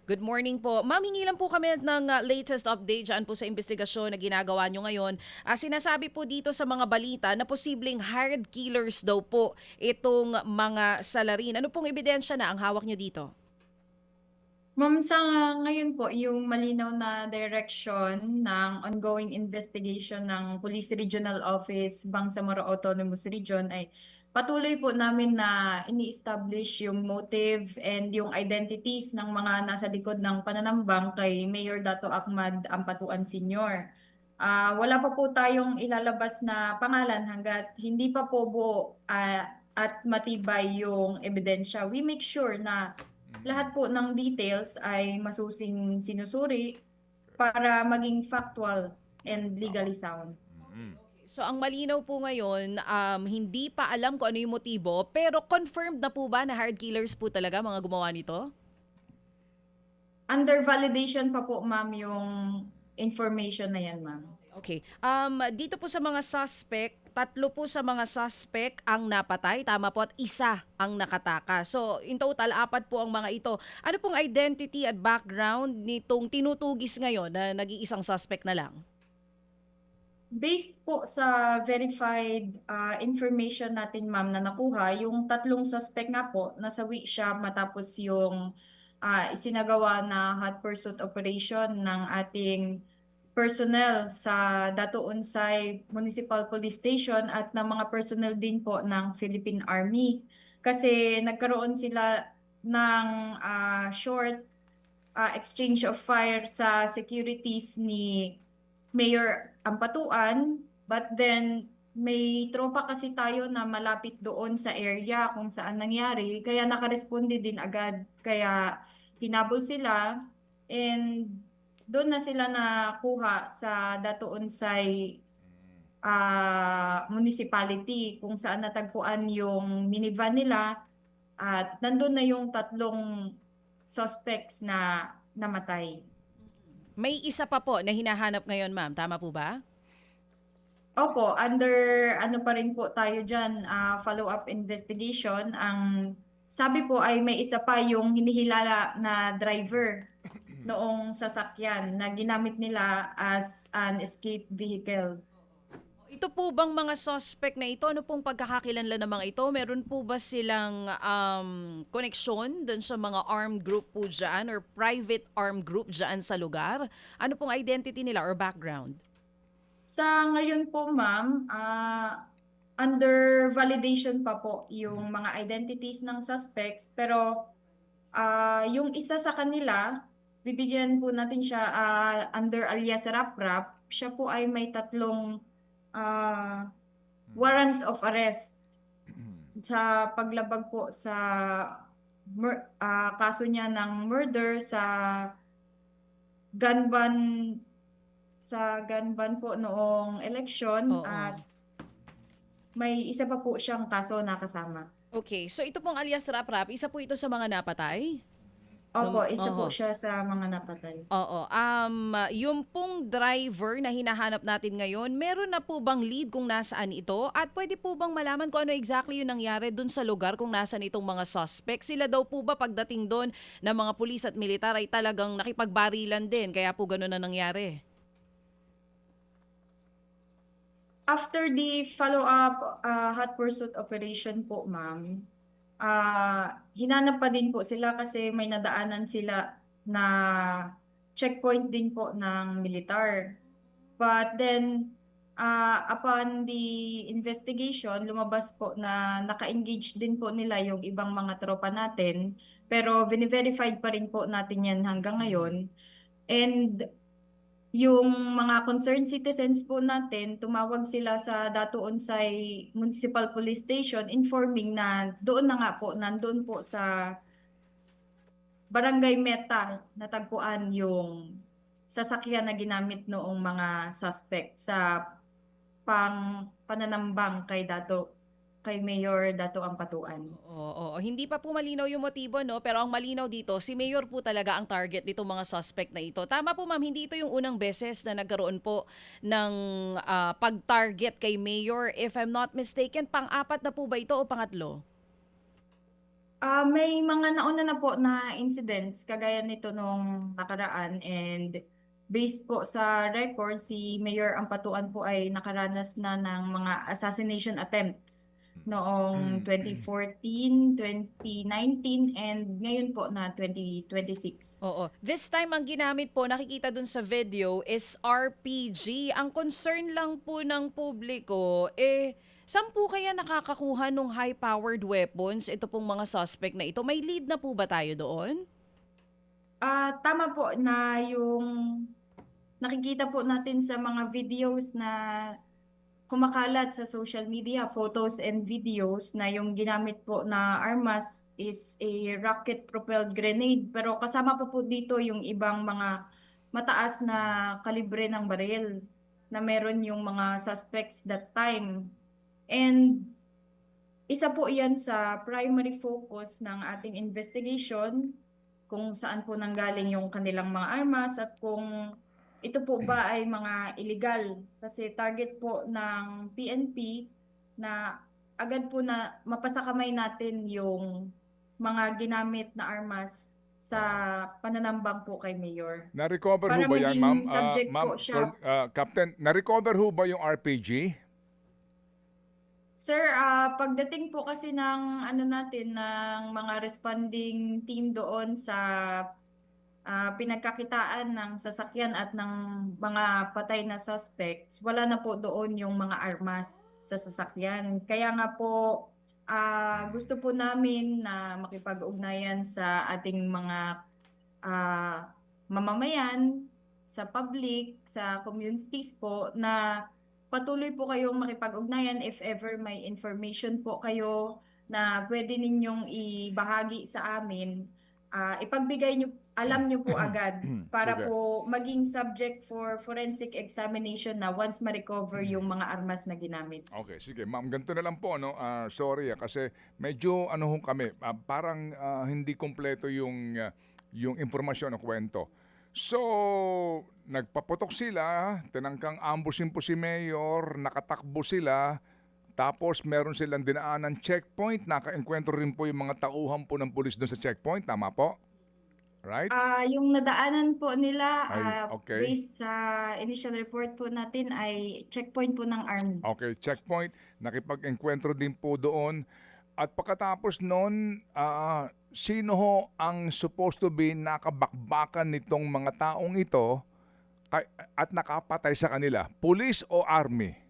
Good morning po. Ma'am, hingi lang po kami ng latest update dyan po sa investigasyon na ginagawa nyo ngayon. Sinasabi po dito sa mga balita na posibleng hired killers daw po itong mga salarin. Ano pong ebidensya na ang hawak nyo dito? Ma'am, sa ngayon po, yung malinaw na direction ng ongoing investigation ng Police Regional Office Bangsamoro Autonomous Region ay patuloy po namin na ini-establish yung motive and yung identities ng mga nasa likod ng pananambang kay Mayor Dato Ahmad Ampatuan Sr. Wala pa po tayong ilalabas na pangalan hanggat hindi pa po buo at matibay yung ebidensya. We make sure na lahat po ng details ay masusing sinusuri para maging factual and legally sound. So ang malinaw po ngayon, hindi pa alam kung ano yung motibo, pero confirmed na po ba na hired killers po talaga mga gumawa nito? Under validation pa po, ma'am, yung information na yan, ma'am. Okay. Dito po sa mga suspect, tatlo po sa mga suspect ang napatay, tama po, at isa ang nakataka. So, in total, apat po ang mga ito. Ano pong identity at background nitong tinutugis ngayon na nag-iisang suspect na lang? Based po sa verified information natin, ma'am, na nakuha, yung tatlong suspect nga po, nasawi siya matapos yung isinagawa na hot pursuit operation ng ating personnel sa Dato Unsay Municipal Police Station at ng mga personnel din po ng Philippine Army. Kasi nagkaroon sila ng short exchange of fire sa securities ni Mayor Ampatuan, but then may tropa kasi tayo na malapit doon sa area kung saan nangyari, kaya nakaresponde din agad. Kaya hinabol sila and doon na sila nakuha sa Datuonsay municipality kung saan natagpuan yung minivan nila at nandun na yung tatlong suspects na namatay. May isa pa po na hinahanap ngayon, ma'am. Tama po ba? Opo, under ano pa rin po tayo dyan, follow-up investigation. Ang sabi po ay may isa pa yung hinihilala na driver noong sasakyan na ginamit nila as an escape vehicle. Ito po bang mga suspect na ito, ano pong pagkakakilanlan ng mga ito? Meron po ba silang koneksyon dun sa mga armed group po dyan or private armed group dyan sa lugar? Ano pong identity nila or background? Sa ngayon po, ma'am, under validation pa po yung mga identities ng suspects, pero yung isa sa kanila, bibigyan po natin siya under alias Rap Rap. Siya po ay may tatlong ah, warrant of arrest sa paglabag po sa kaso niya ng murder gun ban gun ban po noong election Oo. at may isa pa po siyang kaso na kasama. Okay, so ito pong alias Rap Rap, isa po ito sa mga napatay? Opo, isa po Oho. siya sa mga napatay. Oo. Yung pong driver na hinahanap natin ngayon, meron na po bang lead kung nasaan ito? At pwede po bang malaman kung ano exactly yung nangyari dun sa lugar kung nasaan itong mga suspect? Sila daw po ba pagdating doon ng mga pulis at militar ay talagang nakipagbarilan din? Kaya po ganun na nangyari? After the follow-up hot pursuit operation po, ma'am, hinanap pa din po sila kasi may nadaanan sila na checkpoint din po ng militar. But then, upon the investigation, lumabas po na naka-engage din po nila yung ibang mga tropa natin. Pero verify pa rin po natin yan hanggang ngayon. And yung mga concerned citizens po natin, tumawag sila sa Dato Unsay Municipal Police Station informing na doon na nga po, nandun po sa Barangay Meta natagpuan yung sasakyan na ginamit noong mga suspect sa pananambang kay Mayor Dato Ampatuan. Oo, oo. Hindi pa po malinaw yung motibo, no? Pero ang malinaw dito, si Mayor po talaga ang target nitong mga suspect na ito. Tama po, ma'am, hindi ito yung unang beses na nagkaroon po ng pag-target kay Mayor. If I'm not mistaken, pang-apat na po ba ito o pangatlo? May mga nauna na po na incidents kagaya nito nung nakaraan, and based po sa record, si Mayor Ampatuan po ay nakaranas na ng mga assassination attempts noong 2014, 2019, and ngayon po na 2026. Oo. This time, ang ginamit po, nakikita dun sa video, is RPG. Ang concern lang po ng publiko, saan po kaya nakakakuha ng high-powered weapons ito pong mga suspect na ito? May lead na po ba tayo doon? Tama po na yung nakikita po natin sa mga videos na kumakalat sa social media, photos and videos, na yung ginamit po na armas is a rocket-propelled grenade. Pero kasama pa po dito yung ibang mga mataas na kalibre ng baril na meron yung mga suspects that time. And isa po yan sa primary focus ng ating investigation, kung saan po nanggaling yung kanilang mga armas at kung ito po ba ay mga illegal. Kasi target po ng PNP na agad po na mapasakamay natin yung mga ginamit na armas sa pananambang po kay Mayor. Na-recover ho Para ba yan, ma'am? maging subject po Ma'am, siya. Captain, na-recover ho ba yung RPG? Sir, pagdating po kasi ng ano natin, ng mga responding team doon sa pinagkakitaan ng sasakyan at ng mga patay na suspects, wala na po doon yung mga armas sa sasakyan. Kaya nga po, gusto po namin na makipag-ugnayan sa ating mga mamamayan, sa public, sa communities po, na patuloy po kayong makipag-ugnayan if ever may information po kayo na pwede ninyong ibahagi sa amin. Ipagbigay nyo, alam nyo po agad para Sige. po maging subject for forensic examination na once ma-recover yung mga armas na ginamit. Okay, sige. Ma'am, ganito na lang po, no? Sorry, kasi medyo ano ho kami, parang hindi kompleto yung impormasyon o kwento. So, nagpaputok sila, tinangkang ambushin po si Mayor, nakatakbo sila, tapos meron silang dinaanan checkpoint, naka-enkwentro rin po yung mga tauhan po ng pulis doon sa checkpoint, tama po? Right? Yung nadaanan po nila, Ay, okay. based sa initial report po natin, ay checkpoint po ng Army. Okay, checkpoint, nakipag-enkwentro din po doon. At pagkatapos noon, sino ho ang supposed to be nakabakbakan nitong mga taong ito at nakapatay sa kanila? Police o army?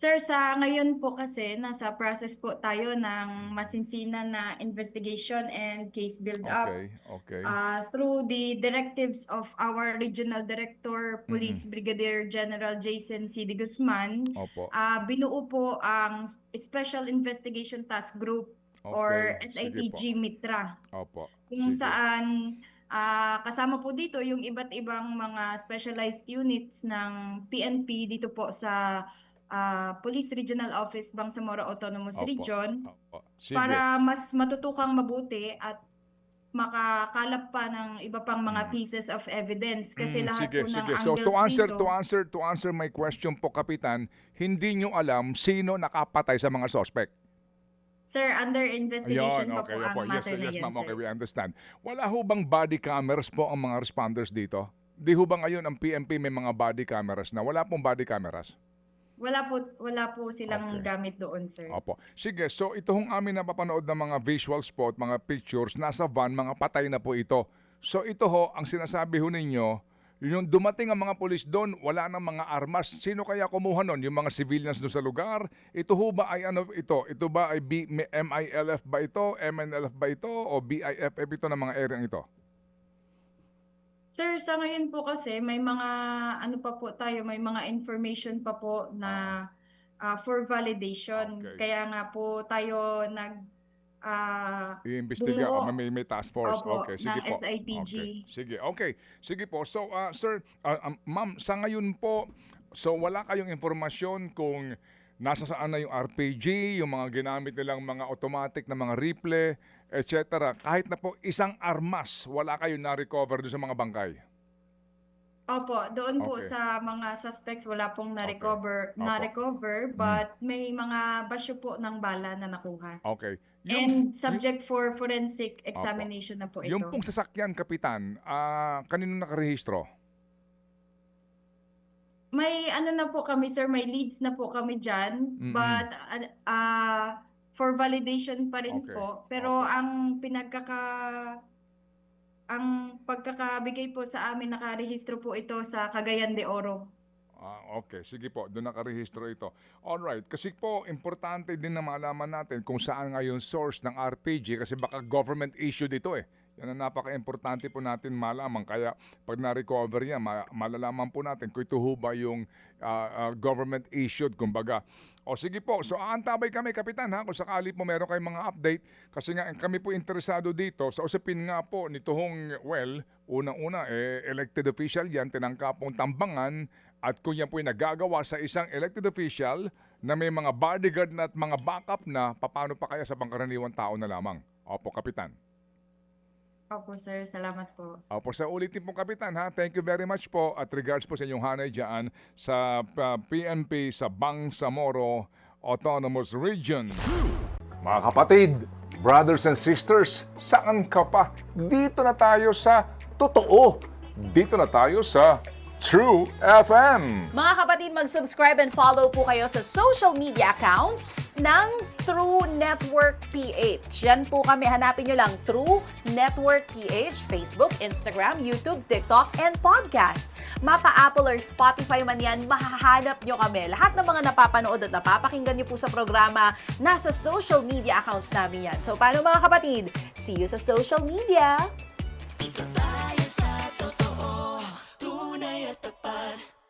Sir, sa ngayon po kasi, nasa process po tayo ng masinsinan na investigation and case build-up. Okay, okay. Through the directives of our Regional Director, Police Brigadier General Jason C. De Guzman, Opo. binuo po ang Special Investigation Task Group or Okay, sige po. SITG Mitra, Opo, kung sige. saan kasama po dito yung iba't ibang mga specialized units ng PNP dito po sa Police Regional Office Bangsamoro Autonomous Opo, Region, opo. Sige. para mas matutukang mabuti at makakalap pa ng iba pang mga pieces of evidence, kasi lahat Sige, po ng sige. So angles dito. to answer my question po, Kapitan, hindi nyo alam sino nakapatay sa mga suspect. Sir, under investigation Ayun, pa okay, po opo. ang Yes, matter na yes, yan, ma'am. Okay, sir. we understand. Wala ho bang body cameras po ang mga responders dito? Di ho ba ngayon ang PNP may mga body cameras na? Wala pong body cameras. Wala po silang Okay. gamit doon, sir. Opo. Sige, so ito hong amin napapanood ng mga visual spot, mga pictures, nasa van, mga patay na po ito. So ito ho, ang sinasabi ho ninyo, yung dumating ang mga pulis doon, wala nang mga armas. Sino kaya kumuha nun? Yung mga civilians doon sa lugar? Ito ho ba ay ano ito? Ito ba ay MILF ba ito? MNLF ba ito? O BIFF ito ng mga areang ito? Sir, sa ngayon po kasi may mga ano pa po tayo, may mga information pa po na for validation. Okay. Kaya nga po tayo Iimbestiga, bumuo, may task force. opo, Okay, sige ng po. SITG. Okay, sige. Okay, sige po. So, sir, ma'am, sa ngayon po, so wala kayong informasyon kung nasa saan na yung RPG, yung mga ginamit nilang mga automatic na mga rifle, etc. Kahit na po isang armas, wala kayong na-recover doon sa mga bangkay. Opo, doon po Okay. sa mga suspects wala pong Opo. na-recover, but may mga basyo po ng bala na nakuha. Okay. And subject for forensic examination na po ito. Yung pong sasakyan, Kapitan, kanino nakarehistro? May ano na po kami, sir, may leads na po kami dyan. But for validation pa rin Okay. po. Pero ang pagkakabigay po sa amin, nakarehistro po ito sa Cagayan de Oro. Okay, sige po, doon nakarehistro ito. Alright, kasi po, importante din na malaman natin kung saan nga yung source ng RPG kasi baka government issued ito eh. Yan ang napaka-importante po natin malaman. Kaya pag na-recover yan, malalaman po natin kung ito ho ba yung government issued, kumbaga. O sige po, so aantabay kami, Kapitan, ha, kung sakali po meron kayong mga update. Kasi nga kami po interesado dito sa usapin nga po nito hong, well, unang-una, elected official yan, tinangka pong tambangan. At kung yan po ay nagagawa sa isang elected official na may mga bodyguard na at mga backup na, paano pa kaya sa pangkaraniwang tao na lamang? Opo, Kapitan. Opo, sir. Salamat po. Opo, sa ulitin po, Kapitan, ha? Thank you very much po at regards po sa inyong hanay dyan sa PNP sa Bangsamoro Autonomous Region. Mga kapatid, brothers and sisters, saan ka pa? Dito na tayo sa totoo. Dito na tayo sa True FM. Mga kapatid, mag-subscribe and follow po kayo sa social media accounts ng True Network PH. Yan po kami, hanapin nyo lang True Network PH, Facebook, Instagram, YouTube, TikTok, and podcast. Mapa Apple or Spotify man yan, mahahanap nyo kami. Lahat ng mga napapanood at napapakinggan nyo po sa programa, nasa social media accounts namin yan. So paano mga kapatid? See you sa social media!